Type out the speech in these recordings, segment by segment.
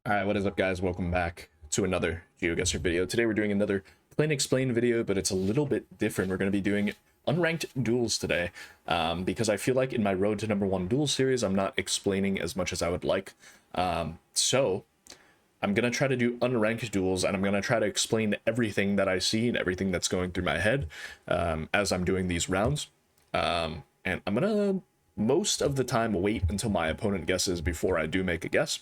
Alright, what is up guys? Welcome back to another GeoGuessr video. Today we're doing another plain explain video, but it's a little bit different. We're going to be doing unranked duels today because I feel like in my Road to #1 duel series, I'm not explaining as much as I would like. So I'm going to try to do unranked duels, and I'm going to try to explain everything that I see and everything that's going through my head as I'm doing these rounds. And I'm going to, most of the time, wait until my opponent guesses before I do make a guess.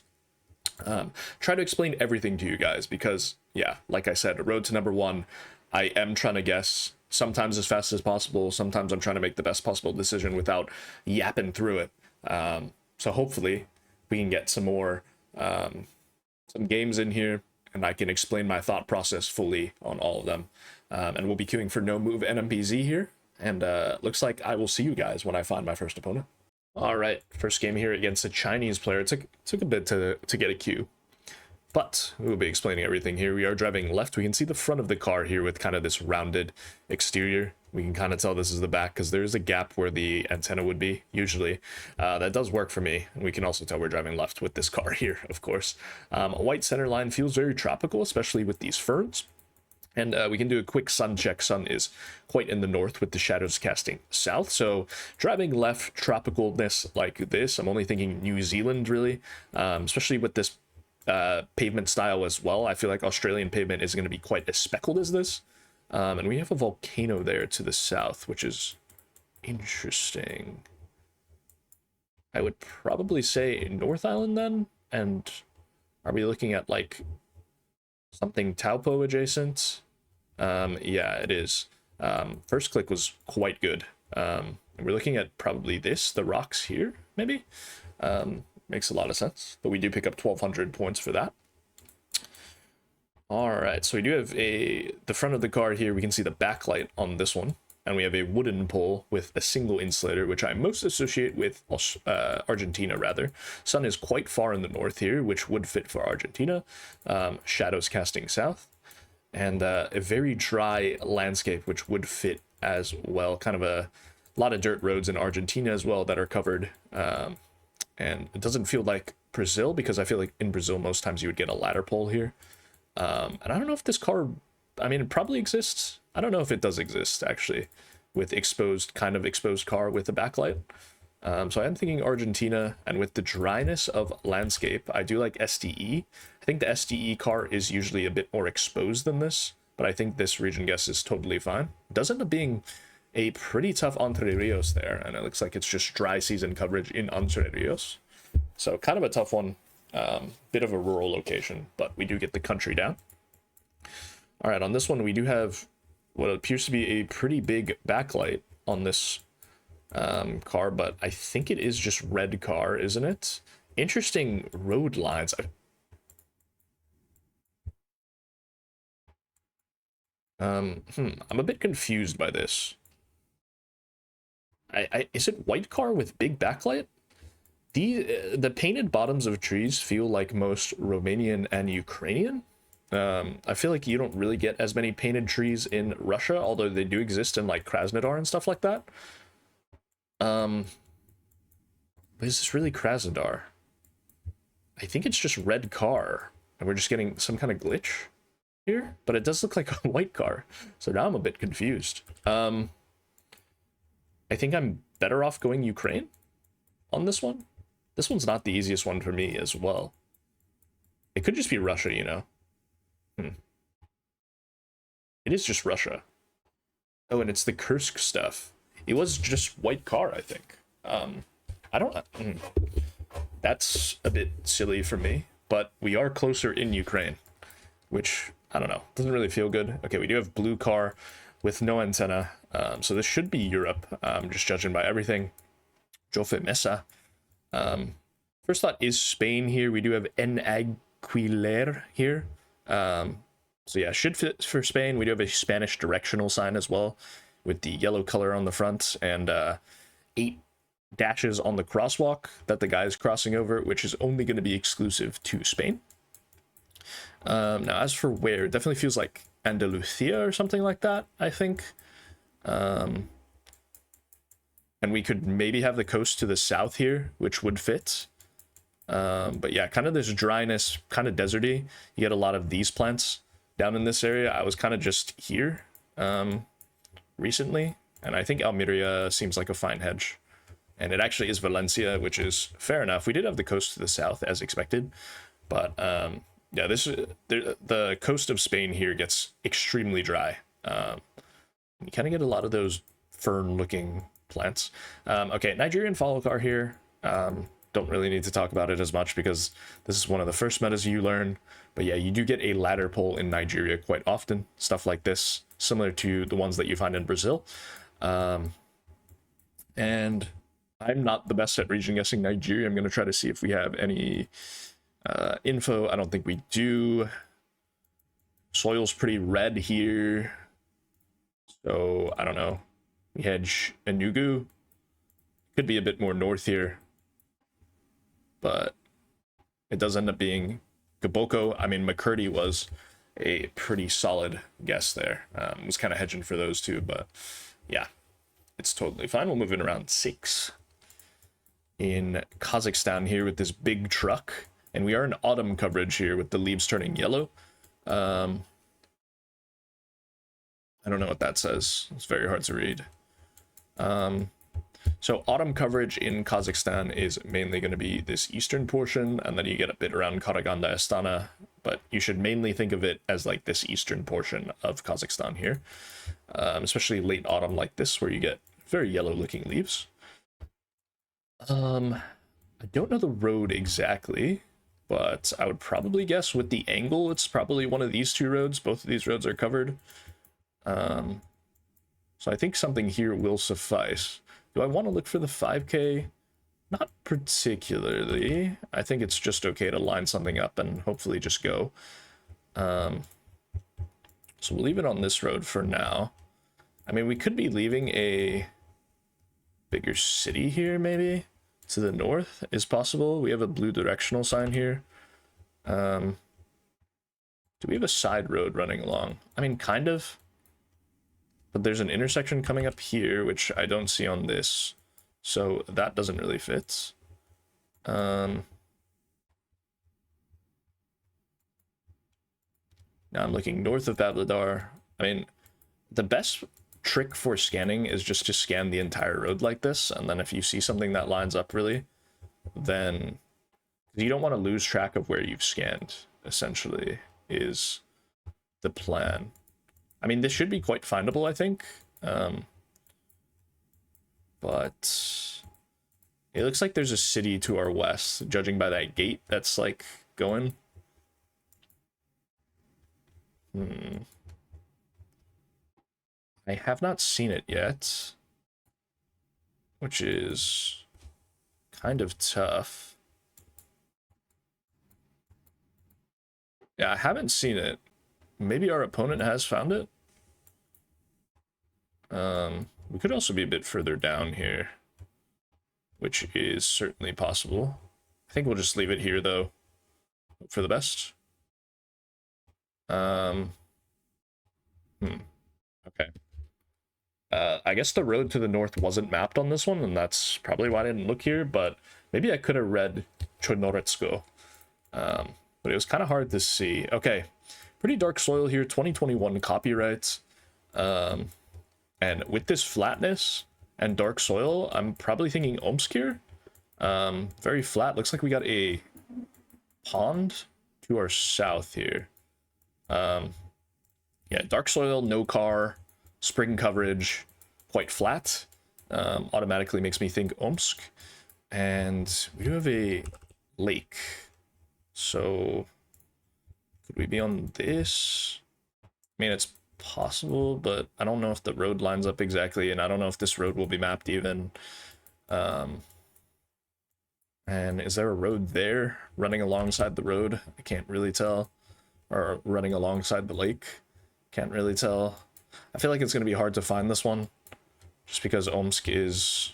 Try to explain everything to you guys because, yeah, like I said, Road to #1, I am trying to guess sometimes as fast as possible. Sometimes I'm trying to make the best possible decision without yapping through it. So hopefully we can get some more some games in here and I can explain my thought process fully on all of them. And we'll be queuing for no move NMPZ here. And looks like I will see you guys when I find my first opponent. All right, first game here against a Chinese player. It took a bit to get a queue, but we'll be explaining everything here. We are driving left. We can see the front of the car here with kind of this rounded exterior. We can kind of tell this is the back because there's a gap where the antenna would be usually. That does work for me. And we can also tell we're driving left with this car here, of course. A white center line feels very tropical, especially with these ferns. And we can do a quick sun check. Sun is quite in the north with the shadows casting south. So driving left, tropicalness like this, I'm only thinking New Zealand, really, especially with this pavement style as well. I feel like Australian pavement is going to be quite as speckled as this. And we have a volcano there to the south, which is interesting. I would probably say North Island then. And are we looking at like something Taupo adjacent? Yeah, it is. First click was quite good. And we're looking at probably this, the rocks here, maybe. Makes a lot of sense, but we do pick up 1,200 points for that. All right, so we do have the front of the car here. We can see the backlight on this one, and we have a wooden pole with a single insulator, which I most associate with Argentina, rather. Sun is quite far in the north here, which would fit for Argentina. Shadows casting south. And a very dry landscape, which would fit as well. Kind of a lot of dirt roads in Argentina as well that are covered. And it doesn't feel like Brazil, because I feel like in Brazil, most times you would get a ladder pole here. And I don't know if this car, I mean, it probably exists. I don't know if it does exist, actually, with kind of exposed car with a backlight. So I'm thinking Argentina, and with the dryness of landscape, I do like SDE. I think the SDE car is usually a bit more exposed than this, but I think this region guess is totally fine. It does end up being a pretty tough Entre Rios there, and it looks like it's just dry season coverage in Entre Rios. So kind of a tough one, bit of a rural location, but we do get the country down. All right, on this one, we do have what appears to be a pretty big backlight on this car, but I think it is just red car, isn't it? Interesting road lines. I'm a bit confused by this. Is it white car with big backlight? The painted bottoms of trees feel like most Romanian and Ukrainian. I feel like you don't really get as many painted trees in Russia, although they do exist in like Krasnodar and stuff like that. But is this really Krasnodar? I think it's just red car, and we're just getting some kind of glitch here, but it does look like a white car, so now I'm a bit confused. I think I'm better off going Ukraine on this one. This one's not the easiest one for me as well. It could just be Russia, you know. It is just Russia. Oh, and it's the Kursk stuff. It was just white car, I think. I don't... That's a bit silly for me, but we are closer in Ukraine, which, I don't know, doesn't really feel good. Okay, we do have blue car with no antenna, so this should be Europe, just judging by everything. Jofe Mesa. First thought is Spain here. We do have En Aguilar here. So yeah, should fit for Spain. We do have a Spanish directional sign as well, with the yellow color on the front, and 8 dashes on the crosswalk that the guy is crossing over, which is only going to be exclusive to Spain. Now, as for where, it definitely feels like Andalusia or something like that, I think. And we could maybe have the coast to the south here, which would fit. But yeah, kind of this dryness, kind of deserty. You get a lot of these plants down in this area. I was kind of just here recently, and I think Almeria seems like a fine hedge. And it actually is Valencia, which is fair enough. We did have the coast to the south as expected, but yeah, the coast of Spain here gets extremely dry. You kind of get a lot of those fern-looking plants. Okay, Nigerian follow car here. Don't really need to talk about it as much because this is one of the first metas you learn. But yeah, you do get a ladder pull in Nigeria quite often. Stuff like this, similar to the ones that you find in Brazil. And I'm not the best at region guessing Nigeria. I'm going to try to see if we have any info. I don't think we do. Soil's pretty red here. So, I don't know. We had Enugu. Could be a bit more north here. But it does end up being Gaboko. I mean, McCurdy was a pretty solid guess there. Was kind of hedging for those two, but yeah, it's totally fine. We'll move in around 6. In Kazakhstan here with this big truck. And we are in autumn coverage here with the leaves turning yellow. I don't know what that says. It's very hard to read. So autumn coverage in Kazakhstan is mainly going to be this eastern portion, and then you get a bit around Karaganda, Astana, but you should mainly think of it as like this eastern portion of Kazakhstan here, especially late autumn like this, where you get very yellow looking leaves. I don't know the road exactly, but I would probably guess with the angle, it's probably one of these two roads. Both of these roads are covered. So I think something here will suffice. Do I want to look for the 5K? Not particularly. I think it's just okay to line something up and hopefully just go. So we'll leave it on this road for now. I mean, we could be leaving a bigger city here, maybe? To the north is possible. We have a blue directional sign here. Do we have a side road running along? I mean, kind of. But there's an intersection coming up here, which I don't see on this. So that doesn't really fit. Now I'm looking north of Pavlodar. I mean, the best trick for scanning is just to scan the entire road like this, and then if you see something that lines up really, then you don't want to lose track of where you've scanned, essentially, is the plan. I mean, this should be quite findable, I think, but it looks like there's a city to our west, judging by that gate that's, like, going. I have not seen it yet, which is kind of tough. Yeah, I haven't seen it. Maybe our opponent has found it. We could also be a bit further down here, which is certainly possible. I think we'll just leave it here, though. Hope for the best. Okay. I guess the road to the north wasn't mapped on this one, and that's probably why I didn't look here, but maybe I could have read Chonoretsko. But it was kind of hard to see. Okay, pretty dark soil here, 2021 copyright. And with this flatness and dark soil, I'm probably thinking Omsk here. Very flat. Looks like we got a pond to our south here. Yeah, dark soil, no car, spring coverage, quite flat. Automatically makes me think Omsk. And we do have a lake. So could we be on this? I mean, it's possible, but I don't know if the road lines up exactly, and I don't know if this road will be mapped even. And is there a road there running alongside the road? I can't really tell. Or running alongside the lake? Can't really tell. I feel like it's going to be hard to find this one, just because Omsk is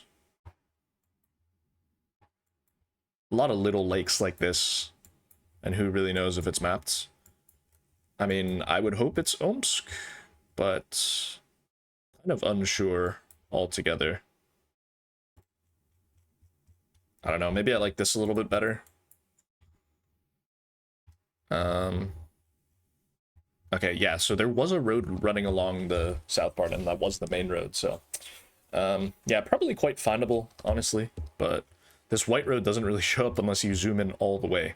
a lot of little lakes like this, and who really knows if it's mapped. I mean, I would hope it's Omsk, but kind of unsure altogether. I don't know, maybe I like this a little bit better. Okay, yeah, so there was a road running along the south part, and that was the main road, so yeah, probably quite findable, honestly, but this white road doesn't really show up unless you zoom in all the way,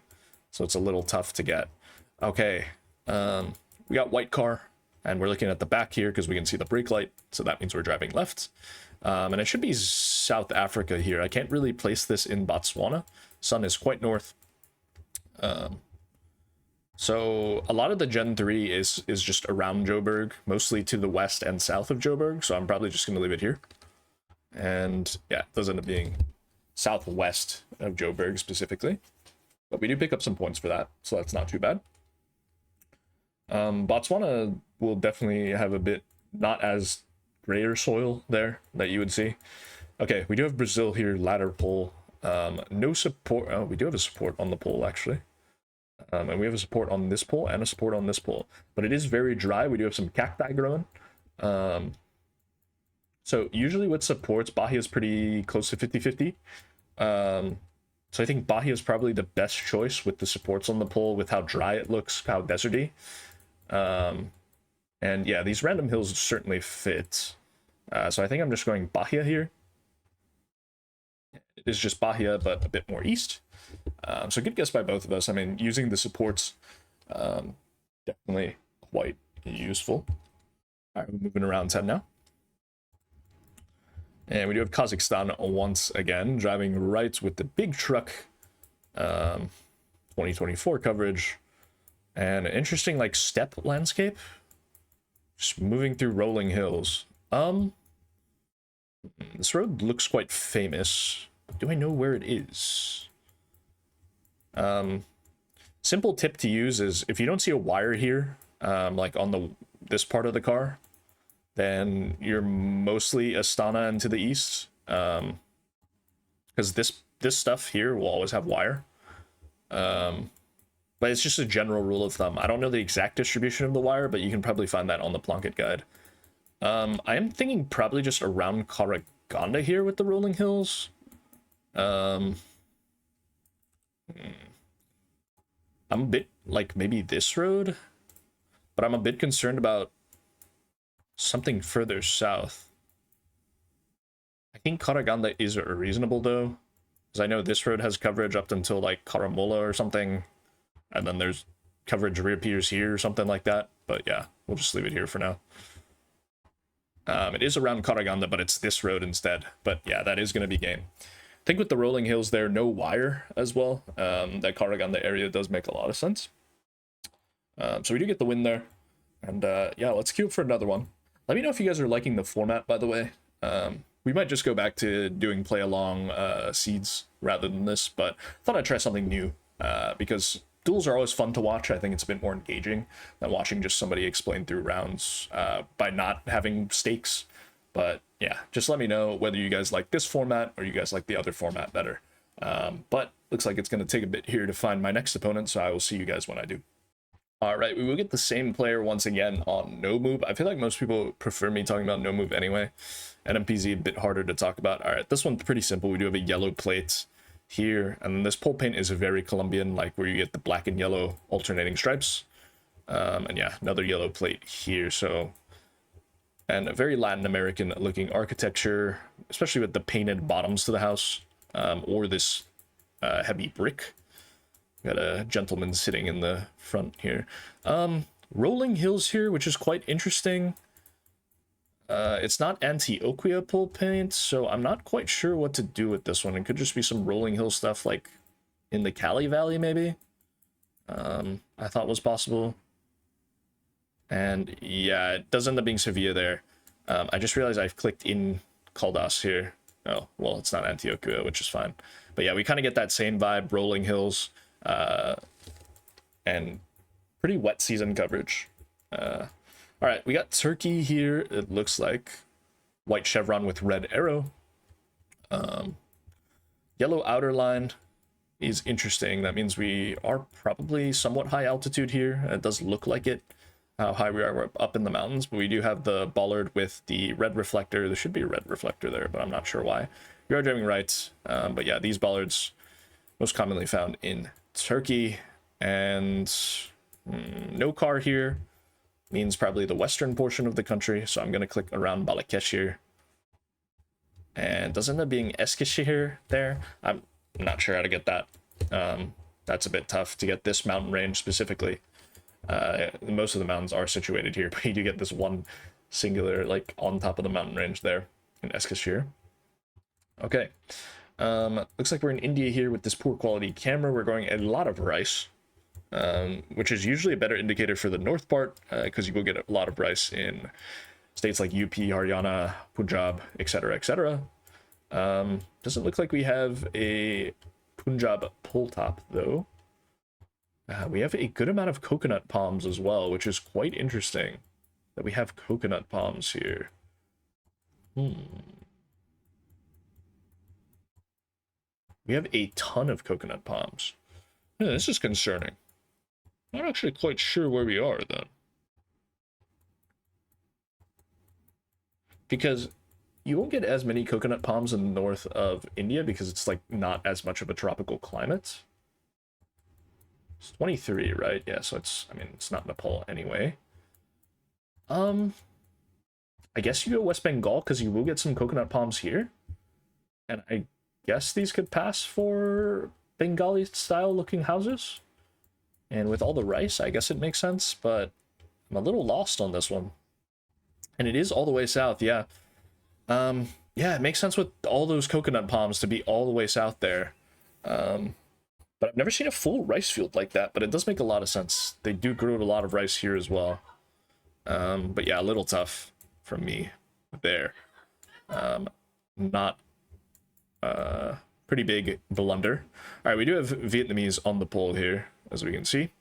so it's a little tough to get. Okay, we got white car, and we're looking at the back here because we can see the brake light, so that means we're driving left. And it should be South Africa here. I can't really place this in Botswana. Sun is quite north. So a lot of the Gen 3 is just around Joburg, mostly to the west and south of Joburg, so I'm probably just going to leave it here. And yeah, it does end up being southwest of Joburg specifically. But we do pick up some points for that, so that's not too bad. Botswana will definitely have a bit not as grayer soil there that you would see. Okay, we do have Brazil here, ladder pole. No support. Oh, we do have a support on the pole actually. And we have a support on this pole and a support on this pole. But it is very dry. We do have some cacti growing. So usually with supports, Bahia is pretty close to 50-50. So I think Bahia is probably the best choice with the supports on the pole, with how dry it looks, how deserty. And yeah, these random hills certainly fit. So I think I'm just going Bahia here. It is just Bahia, but a bit more east. So good guess by both of us. I mean, using the supports, definitely quite useful. All right, we're moving around 10 now. And we do have Kazakhstan once again, driving right with the big truck, 2024 coverage, and an interesting like steppe landscape, just moving through rolling hills. This road looks quite famous. Do I know where it is? Simple tip to use is if you don't see a wire here, like on this part of the car, then you're mostly Astana and to the east, because this stuff here will always have wire. But it's just a general rule of thumb. I don't know the exact distribution of the wire, but you can probably find that on the Plunkett guide. I am thinking probably just around Karaganda here with the rolling hills. I'm a bit like maybe this road, but I'm a bit concerned about something further south. I think Karaganda is reasonable though, because I know this road has coverage up until like Karamola or something, and then there's coverage reappears here or something like that. But yeah, we'll just leave it here for now. It is around Karaganda, but it's this road instead. But yeah, that is going to be game. I think with the rolling hills there, no wire as well. That Karaganda area does make a lot of sense. So we do get the win there. And yeah, let's queue up for another one. Let me know if you guys are liking the format, by the way. We might just go back to doing play along seeds rather than this, but I thought I'd try something new because duels are always fun to watch. I think it's a bit more engaging than watching just somebody explain through rounds by not having stakes. But yeah, just let me know whether you guys like this format or you guys like the other format better. But looks like it's going to take a bit here to find my next opponent, so I will see you guys when I do. All right, we will get the same player once again on no move. I feel like most people prefer me talking about no move anyway. NMPZ a bit harder to talk about. All right, this one's pretty simple. We do have a yellow plate here, and then this pole paint is a very Colombian, like where you get the black and yellow alternating stripes. And yeah, another yellow plate here. So, and a very Latin American looking architecture, especially with the painted bottoms to the house, or this heavy brick. Got a gentleman sitting in the front here. Rolling hills here, which is quite interesting. It's not Antioquia pole paint, so I'm not quite sure what to do with this one. It could just be some rolling hill stuff like in the Cali Valley, maybe. I thought was possible. And yeah, it does end up being Sevilla there. I just realized I've clicked in Caldas here. Oh, well, it's not Antioquia, which is fine. But yeah, we kind of get that same vibe, rolling hills. And pretty wet season coverage. All right, we got Turkey here. It looks like white chevron with red arrow. Yellow outer line is interesting. That means we are probably somewhat high altitude here. It does look like it, how high we are. We're up in the mountains, but we do have the bollard with the red reflector. There should be a red reflector there, but I'm not sure why. We are driving right, but yeah, these bollards most commonly found in Turkey. And no car here means probably the western portion of the country. So I'm going to click around Balıkesir. And does end up being Eskişehir there. I'm not sure how to get that. That's a bit tough to get this mountain range specifically. Most of the mountains are situated here, but you do get this one singular, like, on top of the mountain range there in Eskişehir. Okay. Looks like we're in India here with this poor quality camera. We're going a lot of rice, which is usually a better indicator for the north part, because you will get a lot of rice in states like UP, Haryana, Punjab, etc., etc. Doesn't look like we have a Punjab pull top, though. We have a good amount of coconut palms as well, which is quite interesting that we have coconut palms here. We have a ton of coconut palms. Yeah, this is concerning. I'm not actually quite sure where we are, then. Because you won't get as many coconut palms in the north of India because it's, like, not as much of a tropical climate. It's 23, right? Yeah, so it's, I mean, it's not Nepal anyway. I guess you go West Bengal because you will get some coconut palms here. And I guess these could pass for Bengali style looking houses. And with all the rice, I guess it makes sense, but I'm a little lost on this one. And it is all the way south, yeah. Yeah, it makes sense with all those coconut palms to be all the way south there. But I've never seen a full rice field like that, but it does make a lot of sense. They do grow a lot of rice here as well. But yeah, a little tough from me there. Not pretty big blunder. All right, we do have Vietnamese on the poll here, as we can see.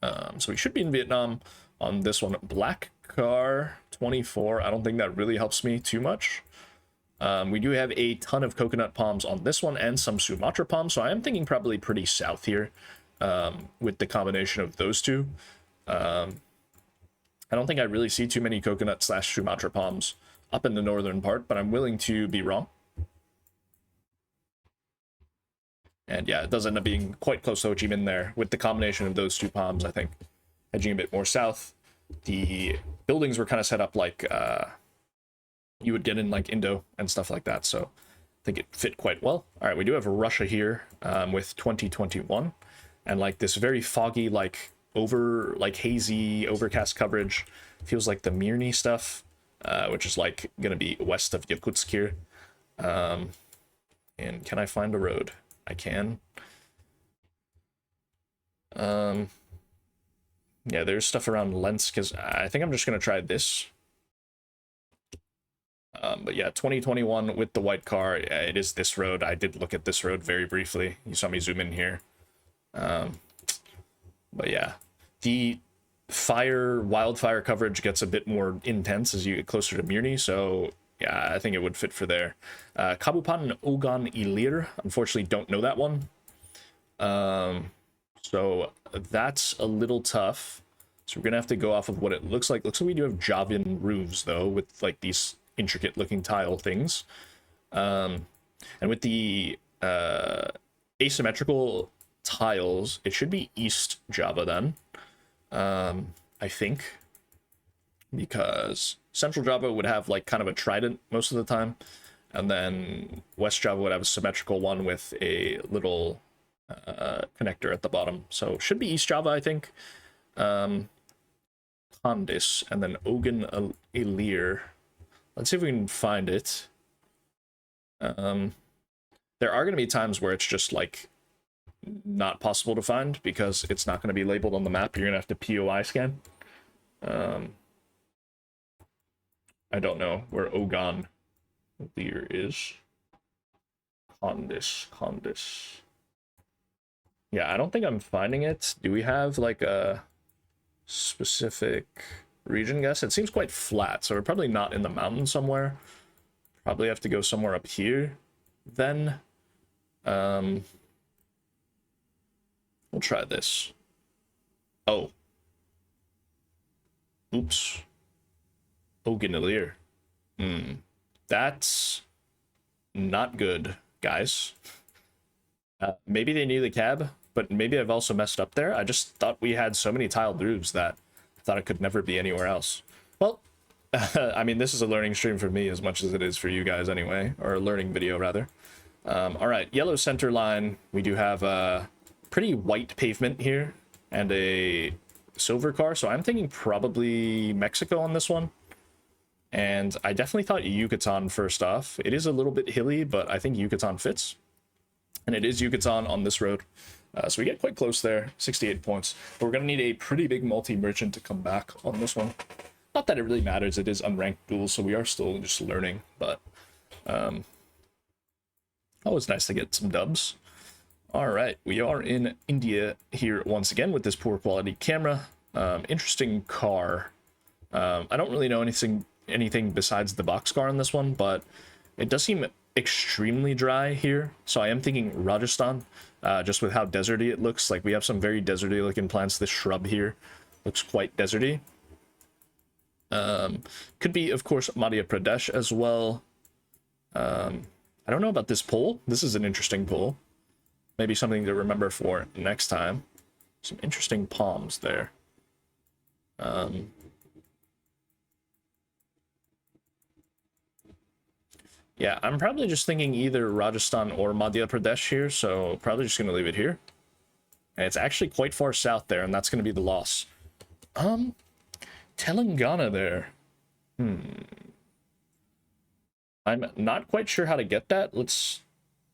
So we should be in Vietnam on this one. Black car 24. I don't think that really helps me too much. We do have a ton of coconut palms on this one and some Sumatra palms, so I am thinking probably pretty south here with the combination of those two. I don't think I really see too many coconut slash Sumatra palms up in the northern part, but I'm willing to be wrong. And yeah, it does end up being quite close to Ho Chi Minh there with the combination of those two palms, I think. Edging a bit more south, the buildings were kind of set up like you would get in like Indo and stuff like that, so I think it fit quite well. All right, we do have Russia here with 2021, and like this very foggy, like hazy, overcast coverage. Feels like the Mirny stuff, which is like gonna be west of Yakutsk here. And can I find a road? I can. Yeah, there's stuff around Lensk, because I think I'm just gonna try this. But yeah, 2021 with the white car, it is this road. I did look at this road very briefly. You saw me zoom in here. But yeah, the wildfire coverage gets a bit more intense as you get closer to Mirny, so yeah, I think it would fit for there. Kabupaten Ogan Ilir, unfortunately don't know that one. So that's a little tough. So we're gonna have to go off of what it looks like. Looks like we do have Javan roofs though, with like these intricate looking tile things. And with the asymmetrical tiles, it should be East Java then. I think, because Central Java would have like kind of a trident most of the time, and then West Java would have a symmetrical one with a little connector at the bottom. So should be East Java, I think. Kandis, and then Ogan Ilir. Let's see if we can find it. There are going to be times where it's just like not possible to find because it's not going to be labeled on the map. You're going to have to POI scan. I don't know where Ogan Ilir is. Kandis. Yeah, I don't think I'm finding it. Do we have like a specific region guess? It seems quite flat, so we're probably not in the mountain somewhere. Probably have to go somewhere up here then. We'll try this. Oh. Oops. Oganilir. That's not good, guys. Maybe they knew the cab, but maybe I've also messed up there. I just thought we had so many tiled roofs that I thought it could never be anywhere else. Well, I mean, this is a learning stream for me as much as it is for you guys anyway, or a learning video rather. All right, yellow center line. We do have a pretty white pavement here and a silver car, so I'm thinking probably Mexico on this one. And I definitely thought Yucatan first off. It is a little bit hilly, but I think Yucatan fits. And it is Yucatan on this road. So we get quite close there, 68 points. But we're going to need a pretty big multi-merchant to come back on this one. Not that it really matters, it is unranked duels, so we are still just learning. But always nice to get some dubs. All right, we are in India here once again with this poor quality camera. Interesting car. I don't really know anything besides the boxcar on this one, but it does seem extremely dry here. So I am thinking Rajasthan, just with how deserty it looks. Like we have some very deserty looking plants. This shrub here looks quite deserty. Could be, of course, Madhya Pradesh as well. I don't know about this pole. This is an interesting pole. Maybe something to remember for next time. Some interesting palms there. Yeah, I'm probably just thinking either Rajasthan or Madhya Pradesh here, so probably just going to leave it here. And it's actually quite far south there, and that's going to be the loss. Telangana there. I'm not quite sure how to get that. Let's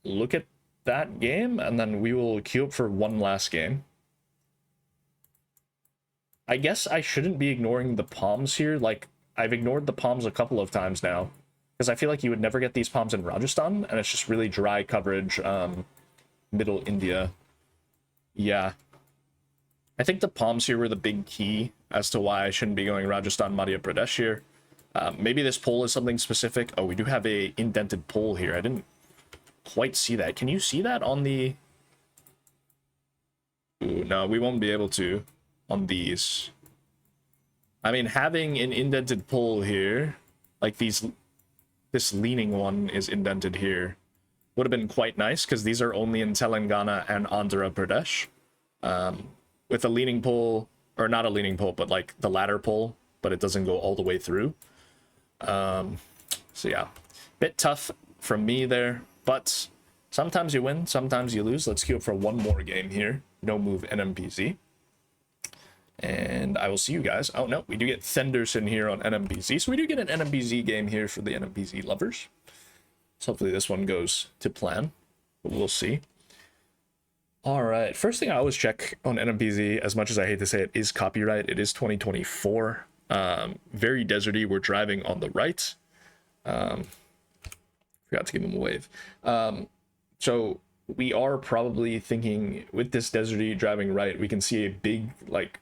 look at that game, and then we will queue up for one last game. I guess I shouldn't be ignoring the palms here. Like, I've ignored the palms a couple of times now. Because I feel like you would never get these palms in Rajasthan, and it's just really dry coverage, middle India. Yeah. I think the palms here were the big key as to why I shouldn't be going Rajasthan, Madhya Pradesh here. Maybe this pole is something specific. Oh, we do have a indented pole here. I didn't quite see that. Can you see that on the... Ooh, no, we won't be able to on these. I mean, having an indented pole here, like these... This leaning one is indented here. Would have been quite nice, because these are only in Telangana and Andhra Pradesh. With a leaning pole, or not a leaning pole, but like the ladder pole, but it doesn't go all the way through. So yeah, bit tough from me there, but sometimes you win, sometimes you lose. Let's queue up for one more game here. No move NMPZ. And I will see you guys. Oh, no, we do get Thenderson here on NMPZ. So we do get an NMPZ game here for the NMPZ lovers. So hopefully this one goes to plan. But we'll see. All right. First thing I always check on NMPZ, as much as I hate to say it, is copyright. It is 2024. Very deserty. We're driving on the right. Forgot to give him a wave. So we are probably thinking with this deserty driving right, we can see a big, like,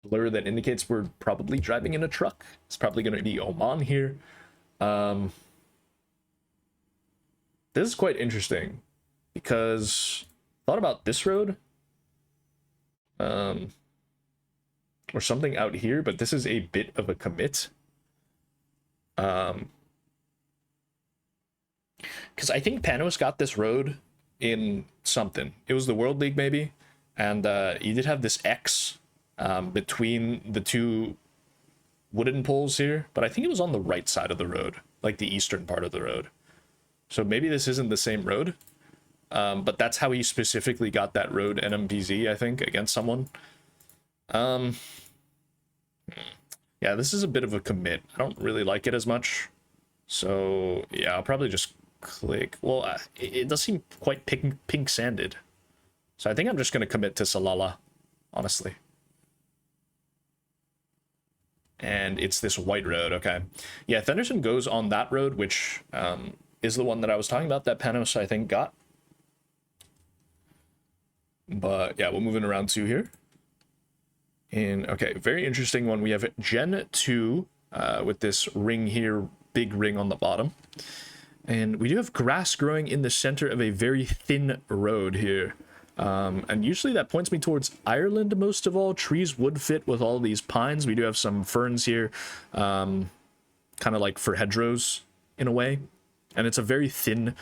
blur that indicates we're probably driving in a truck. It's probably going to be Oman here. This is quite interesting because thought about this road or something out here, but this is a bit of a commit. Because I think Panos got this road in something. It was the World League maybe, and you did have this X between the two wooden poles here, but I think it was on the right side of the road, like the eastern part of the road. So maybe this isn't the same road, but that's how he specifically got that road NMPZ, I think, against someone. Yeah, this is a bit of a commit. I don't really like it as much. So yeah, I'll probably just click. Well, it does seem quite pink sanded. So I think I'm just going to commit to Salala, honestly. And it's this white road, okay. Yeah, Thenderson goes on that road, which is the one that I was talking about, that Panos, I think, got. But yeah, we'll move in around 2 here. And okay, very interesting one. We have Gen 2 with this ring here, big ring on the bottom. And we do have grass growing in the center of a very thin road here. And usually that points me towards Ireland most of all. Trees would fit with all these pines. We do have some ferns here, kind of like for hedgerows in a way. And it's a very thin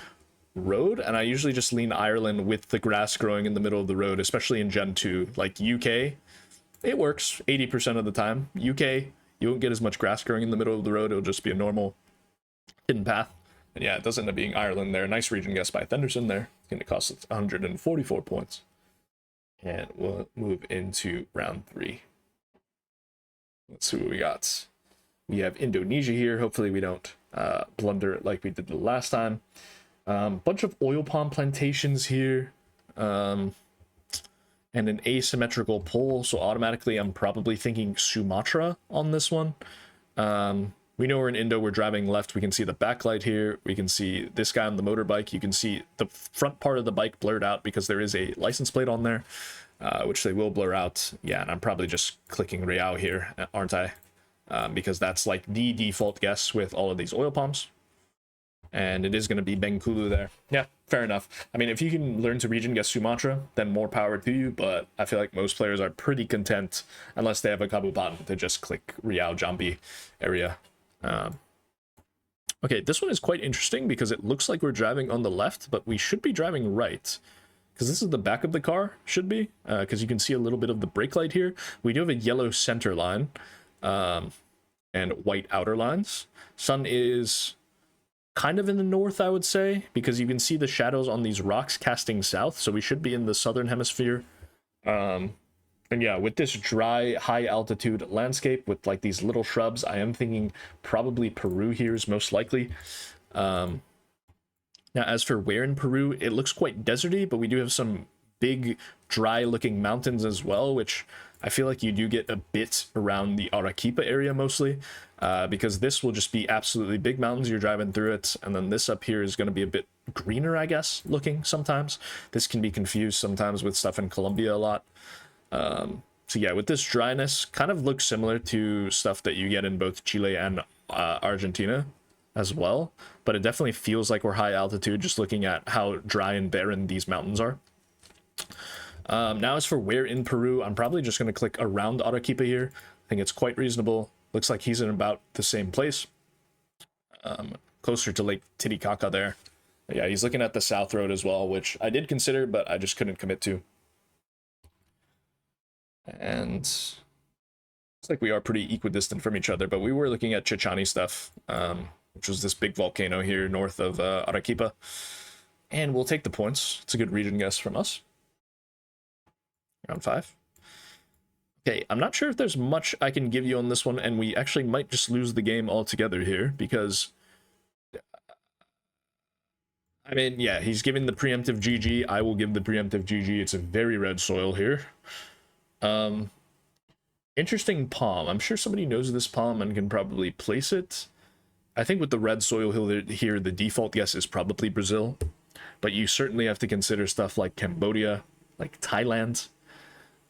road, and I usually just lean Ireland with the grass growing in the middle of the road, especially in Gen 2. Like UK, it works 80% of the time. UK, you won't get as much grass growing in the middle of the road. It'll just be a normal hidden path. And yeah, it does end up being Ireland there. Nice region guess by Thenderson there. It's going to cost us 144 points. And we'll move into round 3. Let's see what we got. We have Indonesia here. Hopefully we don't blunder it like we did the last time. Bunch of oil palm plantations here. And an asymmetrical pole. So automatically I'm probably thinking Sumatra on this one. We know we're in Indo, we're driving left, we can see the backlight here, we can see this guy on the motorbike, you can see the front part of the bike blurred out because there is a license plate on there, which they will blur out. Yeah, and I'm probably just clicking Riau here, aren't I? Because that's like the default guess with all of these oil palms. And it is going to be Bengkulu there. Yeah, fair enough. I mean, if you can learn to region guess Sumatra, then more power to you, but I feel like most players are pretty content, unless they have a Kabupaten, to just click Riau Jambi area. Okay, this one is quite interesting because it looks like we're driving on the left, but we should be driving right. Because this is the back of the car, should be. Because you can see a little bit of the brake light here. We do have a yellow center line and white outer lines. Sun is kind of in the north, I would say, because you can see the shadows on these rocks casting south. So we should be in the southern hemisphere. And yeah, with this dry, high altitude landscape with like these little shrubs, I am thinking probably Peru here is most likely. Now, as for where in Peru, it looks quite deserty, but we do have some big, dry looking mountains as well, which I feel like you do get a bit around the Arequipa area mostly, because this will just be absolutely big mountains. You're driving through it, and then this up here is going to be a bit greener, I guess, looking sometimes. This can be confused sometimes with stuff in Colombia a lot. So yeah, with this dryness, kind of looks similar to stuff that you get in both Chile and Argentina as well, but it definitely feels like we're high altitude just looking at how dry and barren these mountains are. Now as for where in Peru, I'm probably just going to click around Arequipa here. I think it's quite reasonable. Looks like he's in about the same place, closer to Lake Titicaca there. Yeah, he's looking at the South Road as well, which I did consider, but I just couldn't commit to. And it's like we are pretty equidistant from each other, but we were looking at Chichani stuff, which was this big volcano here north of Arequipa. And we'll take the points. It's a good region guess from us. Round 5. Okay, I'm not sure if there's much I can give you on this one, and we actually might just lose the game altogether here, because I mean, yeah, he's giving the preemptive GG. I will give the preemptive GG. It's a very red soil here. Interesting palm. I'm sure somebody knows this palm and can probably place it. I think with the red soil here, the default guess is probably Brazil, but you certainly have to consider stuff like Cambodia, like Thailand,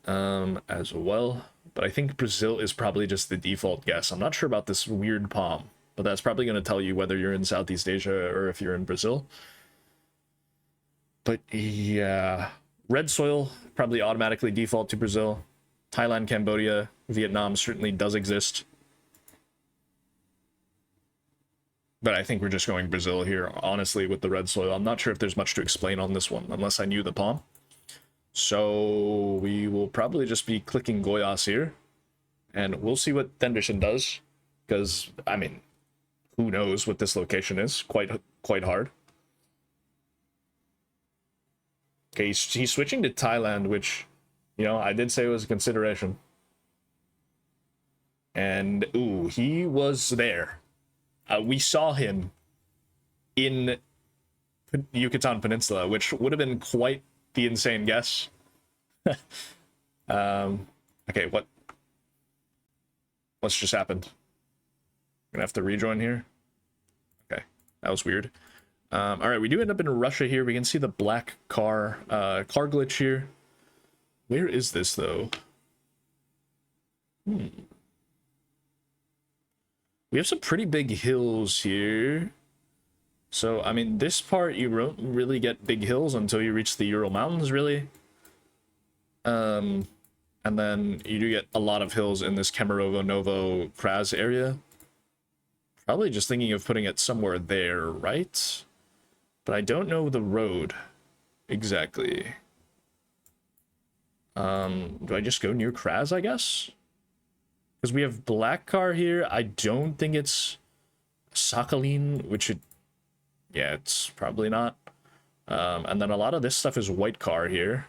as well. But I think Brazil is probably just the default guess. I'm not sure about this weird palm, but that's probably going to tell you whether you're in Southeast Asia or if you're in Brazil. But yeah, red soil probably automatically default to Brazil. Thailand, Cambodia, Vietnam certainly does exist. But I think we're just going Brazil here, honestly, with the red soil. I'm not sure if there's much to explain on this one, unless I knew the palm. So we will probably just be clicking Goiás here. And we'll see what Thenderson does. Because, I mean, who knows what this location is? Quite hard. Okay, he's switching to Thailand, which, you know, I did say it was a consideration. And, ooh, he was there. We saw him in Yucatan Peninsula, which would have been quite the insane guess. Okay, what's just happened? Gonna have to rejoin here. Okay, that was weird. All right, we do end up in Russia here. We can see the black car glitch here. Where is this though? We have some pretty big hills here. So, I mean, this part, you don't really get big hills until you reach the Ural Mountains, really. And then you do get a lot of hills in this Kemerovo Novo Kras area. Probably just thinking of putting it somewhere there, right? but I don't know the road exactly. Do I just go near Kraz, I guess? Because we have black car here. I don't think it's Sakhalin, which it... Yeah, it's probably not. And then a lot of this stuff is white car here.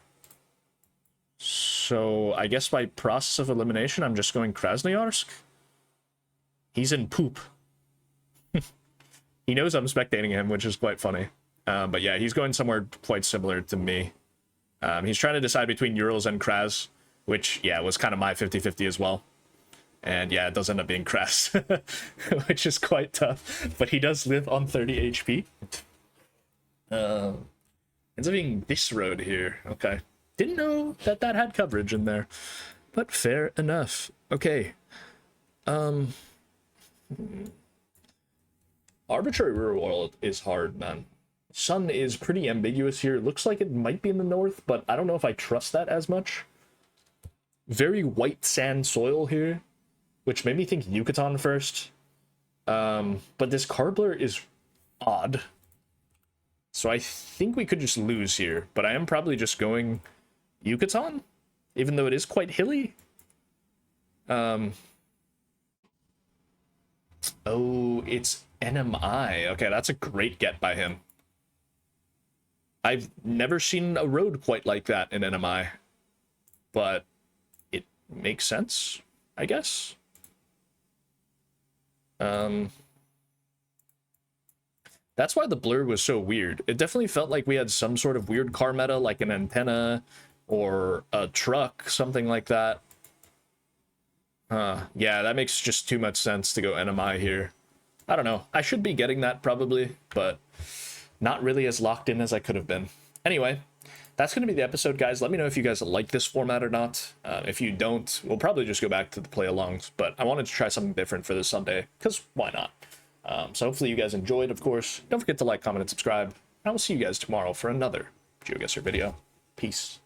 So I guess by process of elimination, I'm just going Krasnoyarsk. He's in poop. He knows I'm spectating him, which is quite funny. But yeah, he's going somewhere quite similar to me. He's trying to decide between Urals and Kraz, which, yeah, was kind of my 50-50 as well. And yeah, it does end up being Kraz, which is quite tough. But he does live on 30 HP. Ends up being this road here. Okay. Didn't know that that had coverage in there. But fair enough. Okay. Arbitrary Real World is hard, man. Sun is pretty ambiguous here. Looks like it might be in the north, but I don't know if I trust that as much. Very white sand soil here, which made me think Yucatan first. But this Carbler is odd. So I think we could just lose here, but I am probably just going Yucatan, even though it is quite hilly. Oh, it's NMI. Okay, that's a great get by him. I've never seen a road quite like that in NMI, but it makes sense, I guess. That's why the blur was so weird. It definitely felt like we had some sort of weird car meta, like an antenna or a truck, something like that. Yeah, that makes just too much sense to go NMI here. I don't know. I should be getting that probably, but not really as locked in as I could have been. Anyway, that's going to be the episode, guys. Let me know if you guys like this format or not. If you don't, we'll probably just go back to the play-alongs, but I wanted to try something different for this Sunday, because why not? So hopefully you guys enjoyed, of course. Don't forget to like, comment, and subscribe. I will see you guys tomorrow for another GeoGuessr video. Peace.